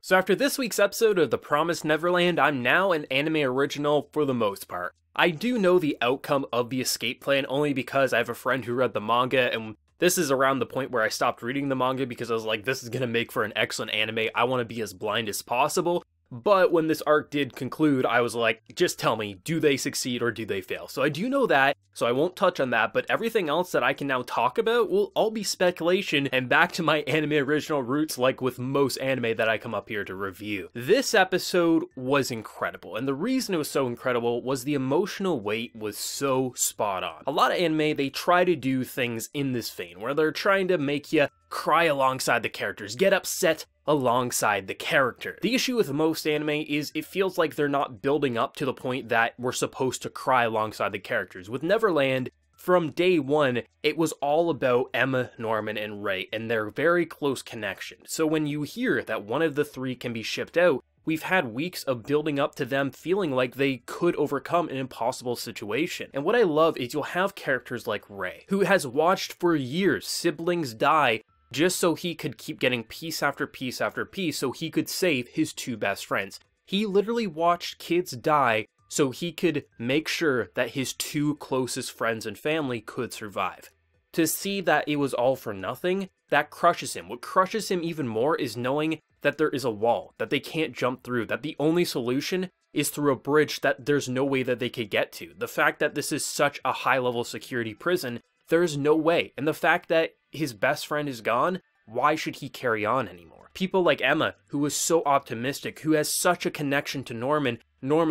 So after this week's episode of The Promised Neverland, I'm now an anime original for the most part. I do know the outcome of the escape plan only because I have a friend who read the manga, and this is around the point where I stopped reading the manga because I was like, this is gonna make for an excellent anime, I want to be as blind as possible. But when this arc did conclude, I was like, just tell me, do they succeed or do they fail? So I do know that, so I won't touch on that, but everything else that I can now talk about will all be speculation and back to my anime original roots like with most anime that I come up here to review. This episode was incredible, and the reason it was so incredible was the emotional weight was so spot on. A lot of anime, they try to do things in this vein, where they're trying to make you cry alongside the characters, get upset alongside the character. The issue with most anime is it feels like they're not building up to the point that we're supposed to cry alongside the characters. With Neverland, from day one, it was all about Emma, Norman, and Ray and their very close connection. So when you hear that one of the three can be shipped out, we've had weeks of building up to them feeling like they could overcome an impossible situation. And what I love is you'll have characters like Ray, who has watched for years siblings die just so he could keep getting piece after piece after piece so he could save his two best friends. He literally watched kids die so he could make sure that his two closest friends and family could survive. To see that it was all for nothing, that crushes him. What crushes him even more is knowing that there is a wall that they can't jump through, that the only solution is through a bridge that there's no way that they could get to. The fact that this is such a high-level security prison, there's no way. And the fact that his best friend is gone, why should he carry on anymore? People like Emma, who was so optimistic, who has such a connection to Norman,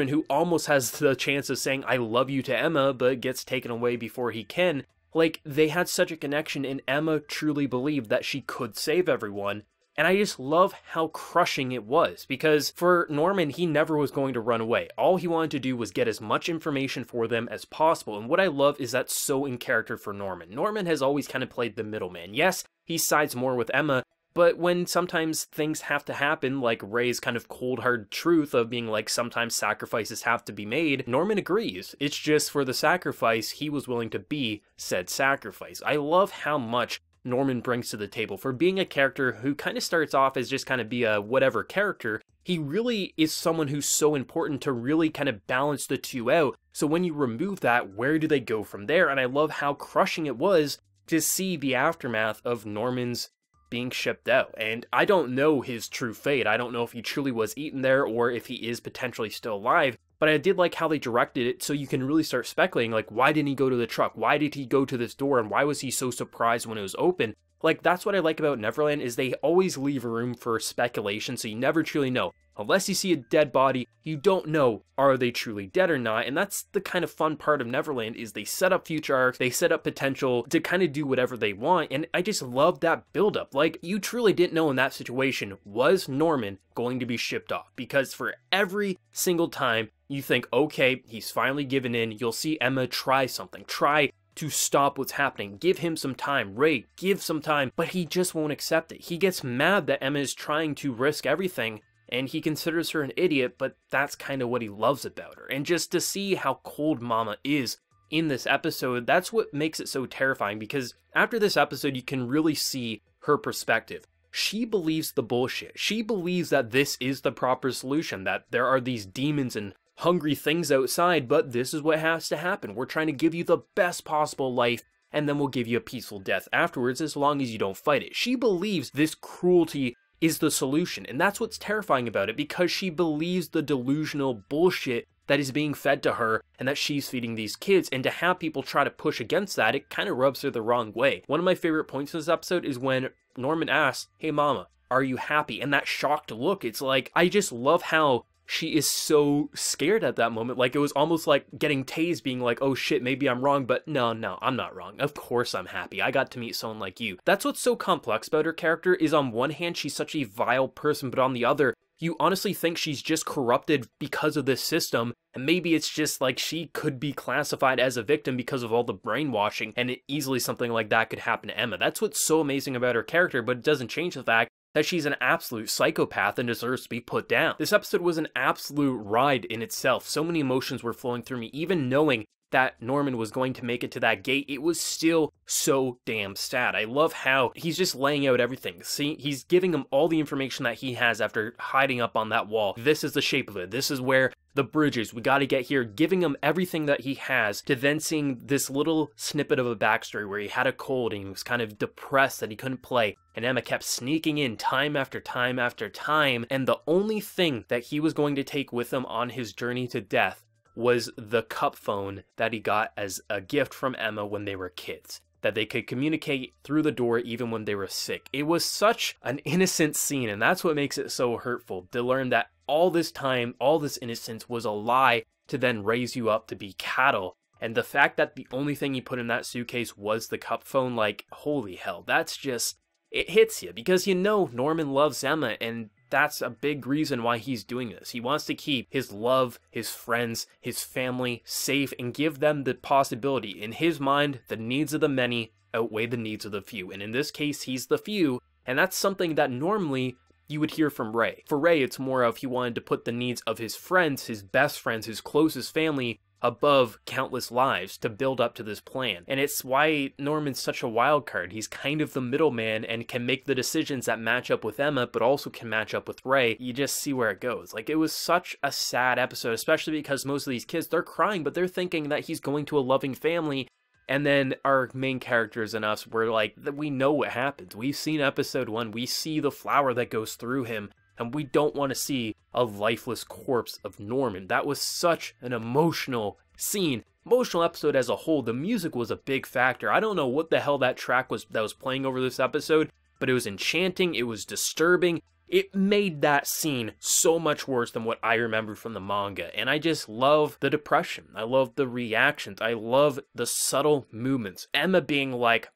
who almost has the chance of saying, I love you to Emma, but gets taken away before he can. Like, they had such a connection, and Emma truly believed that she could save everyone. And I just love how crushing it was, because for Norman, he never was going to run away. All he wanted to do was get as much information for them as possible, and what I love is that's so in character for Norman. Norman has always kind of played the middleman. Yes, he sides more with Emma, but when sometimes things have to happen, like Ray's kind of cold hard truth of being like sometimes sacrifices have to be made, Norman agrees. It's just for the sacrifice, he was willing to be said sacrifice. I love how much Norman brings to the table. For being a character who kind of starts off as just kind of be a whatever character, he really is someone who's so important to really kind of balance the two out. So when you remove that, where do they go from there? And I love how crushing it was to see the aftermath of Norman's being shipped out. And I don't know his true fate. I don't know if he truly was eaten there or if he is potentially still alive. But I did like how they directed it so you can really start speculating, like, why didn't he go to the truck? Why did he go to this door? And why was he so surprised when it was open? Like, that's what I like about Neverland, is they always leave room for speculation, so you never truly know. Unless you see a dead body, you don't know, are they truly dead or not? And that's the kind of fun part of Neverland, is they set up future arcs, they set up potential to kind of do whatever they want, and I just love that buildup. Like, you truly didn't know in that situation, was Norman going to be shipped off? Because for every single time, you think, okay, he's finally given in, you'll see Emma try something, try to stop what's happening, give him some time, Ray, give some time, but he just won't accept it. He gets mad that Emma is trying to risk everything, and he considers her an idiot, but that's kind of what he loves about her. And just to see how cold Mama is in this episode, that's what makes it so terrifying, because after this episode, you can really see her perspective. She believes the bullshit. She believes that this is the proper solution, that there are these demons and hungry things outside, but this is what has to happen. We're trying to give you the best possible life, and then we'll give you a peaceful death afterwards as long as you don't fight it. She believes this cruelty is the solution, and that's what's terrifying about it, because she believes the delusional bullshit that is being fed to her and that she's feeding these kids, and to have people try to push against that, it kind of rubs her the wrong way. One of my favorite points in this episode is when Norman asks, hey mama, are you happy? And that shocked look, it's like, I just love how she is so scared at that moment. Like, it was almost like getting tased, being like, oh shit, maybe I'm wrong, but no, I'm not wrong. Of course I'm happy. I got to meet someone like you. That's what's so complex about her character, is on one hand, she's such a vile person, but on the other, you honestly think she's just corrupted because of this system, and maybe it's just like she could be classified as a victim because of all the brainwashing, and easily something like that could happen to Emma. That's what's so amazing about her character, but it doesn't change the fact that she's an absolute psychopath and deserves to be put down. This episode was an absolute ride in itself. So many emotions were flowing through me, even knowing that Norman was going to make it to that gate, it was still so damn sad. I love how he's just laying out everything. See, he's giving him all the information that he has after hiding up on that wall. This is the shape of it. This is where the bridge is. We got to get here. Giving him everything that he has, to then seeing this little snippet of a backstory where he had a cold and he was kind of depressed that he couldn't play. And Emma kept sneaking in time after time after time. And the only thing that he was going to take with him on his journey to death was the cup phone that he got as a gift from Emma when they were kids, that they could communicate through the door even when they were sick. It was such an innocent scene, and that's what makes it so hurtful, to learn that all this time, all this innocence was a lie to then raise you up to be cattle. And the fact that the only thing he put in that suitcase was the cup phone, like, holy hell, that's just, it hits you, because you know Norman loves Emma, and that's a big reason why he's doing this. He wants to keep his love, his friends, his family safe and give them the possibility. In his mind, the needs of the many outweigh the needs of the few. And in this case, he's the few. And that's something that normally you would hear from Ray. For Ray, it's more of he wanted to put the needs of his friends, his best friends, his closest family above countless lives to build up to this plan. And it's why Norman's such a wild card. He's kind of the middleman and can make the decisions that match up with Emma, but also can match up with Ray. You just see where it goes. Like, it was such a sad episode, especially because most of these kids, they're crying, but they're thinking that he's going to a loving family. And then our main characters and us, we're like, we know what happens. We've seen episode 1. We see the flower that goes through him. And we don't want to see a lifeless corpse of Norman. That was such an emotional scene. Emotional episode as a whole. The music was a big factor. I don't know what the hell that track was that was playing over this episode, but it was enchanting. It was disturbing. It made that scene so much worse than what I remember from the manga. And I just love the depression. I love the reactions. I love the subtle movements. Emma being like,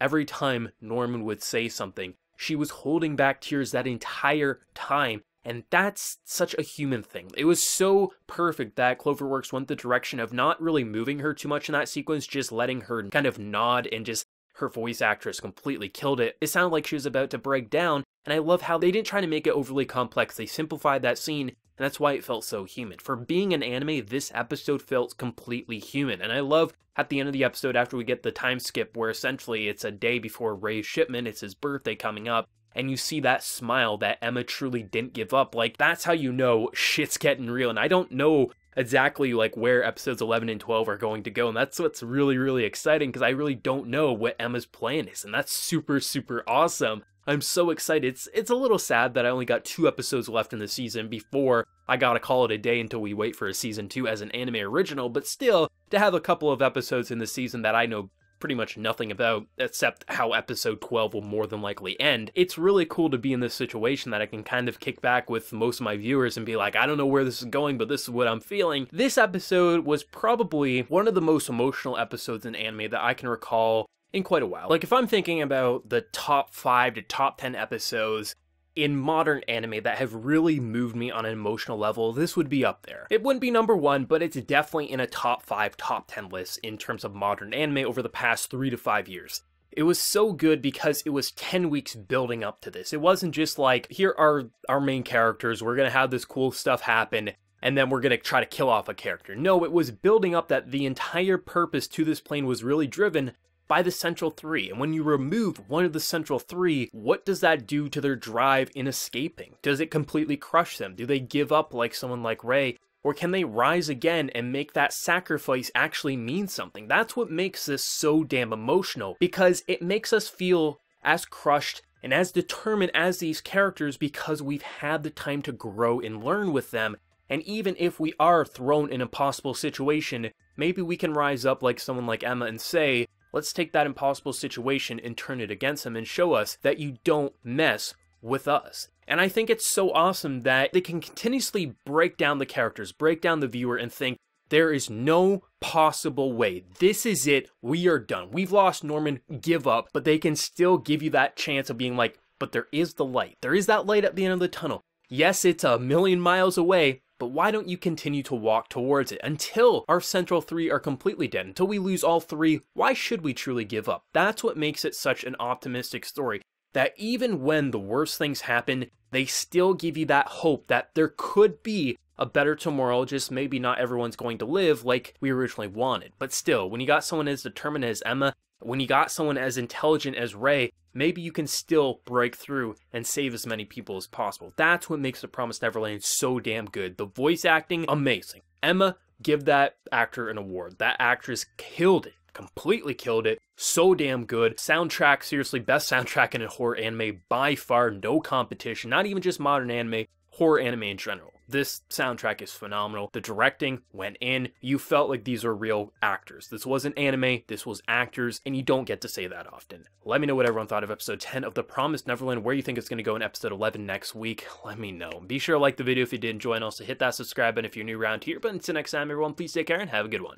every time Norman would say something. She was holding back tears that entire time, and that's such a human thing. It was so perfect that Cloverworks went the direction of not really moving her too much in that sequence, just letting her kind of nod, and just her voice actress completely killed it. It sounded like she was about to break down, and I love how they didn't try to make it overly complex. They simplified that scene, and that's why it felt so human. For being an anime, this episode felt completely human, and I love at the end of the episode, after we get the time skip where essentially it's a day before Ray's shipment, it's his birthday coming up, and you see that smile that Emma truly didn't give up. Like, that's how you know shit's getting real. And I don't know exactly like where episodes 11 and 12 are going to go, and that's what's really, really exciting, because I really don't know what Emma's plan is, and that's super, super awesome. I'm so excited. It's a little sad that I only got 2 episodes left in the season before I gotta call it a day until we wait for a season 2 as an anime original, but still, to have a couple of episodes in the season that I know pretty much nothing about, except how episode 12 will more than likely end, it's really cool to be in this situation that I can kind of kick back with most of my viewers and be like, I don't know where this is going, but this is what I'm feeling. This episode was probably one of the most emotional episodes in anime that I can recall in quite a while. Like, if I'm thinking about the top 5 to top 10 episodes in modern anime that have really moved me on an emotional level, this would be up there. It wouldn't be number 1, but it's definitely in a top 5, top 10 list in terms of modern anime over the past 3 to 5 years. It was so good because it was 10 weeks building up to this. It wasn't just like, here are our main characters, we're gonna have this cool stuff happen, and then we're gonna try to kill off a character. No, it was building up that the entire purpose to this plane was really driven by the central 3, and when you remove one of the central 3, what does that do to their drive in escaping? Does it completely crush them? Do they give up like someone like Ray? Or can they rise again and make that sacrifice actually mean something? That's what makes this so damn emotional, because it makes us feel as crushed and as determined as these characters because we've had the time to grow and learn with them. And even if we are thrown in an impossible situation, maybe we can rise up like someone like Emma and say, let's take that impossible situation and turn it against them and show us that you don't mess with us. And I think it's so awesome that they can continuously break down the characters, break down the viewer, and think, there is no possible way. This is it. We are done. We've lost Norman. Give up. But they can still give you that chance of being like, but there is the light. There is that light at the end of the tunnel. Yes, it's a million miles away, but why don't you continue to walk towards it until our central 3 are completely dead, until we lose all 3? Why should we truly give up? That's what makes it such an optimistic story, that even when the worst things happen, they still give you that hope that there could be a better tomorrow, just maybe not everyone's going to live like we originally wanted. But still, when you got someone as determined as Emma, when you got someone as intelligent as Rey, maybe you can still break through and save as many people as possible. That's what makes The Promised Neverland so damn good. The voice acting, amazing. Emma, give that actor an award. That actress killed it. Completely killed it. So damn good. Soundtrack, seriously, best soundtrack in a horror anime by far. No competition. Not even just modern anime, horror anime in general. This soundtrack is phenomenal. The directing went in. You felt like these are real actors. This wasn't anime, this was actors, and you don't get to say that often. Let me know what everyone thought of episode 10 of The Promised Neverland, where you think it's going to go in episode 11 next week. Let me know. Be sure to like the video if you did enjoy, and also hit that subscribe button if you're new around here. But until next time, everyone, please take care and have a good one.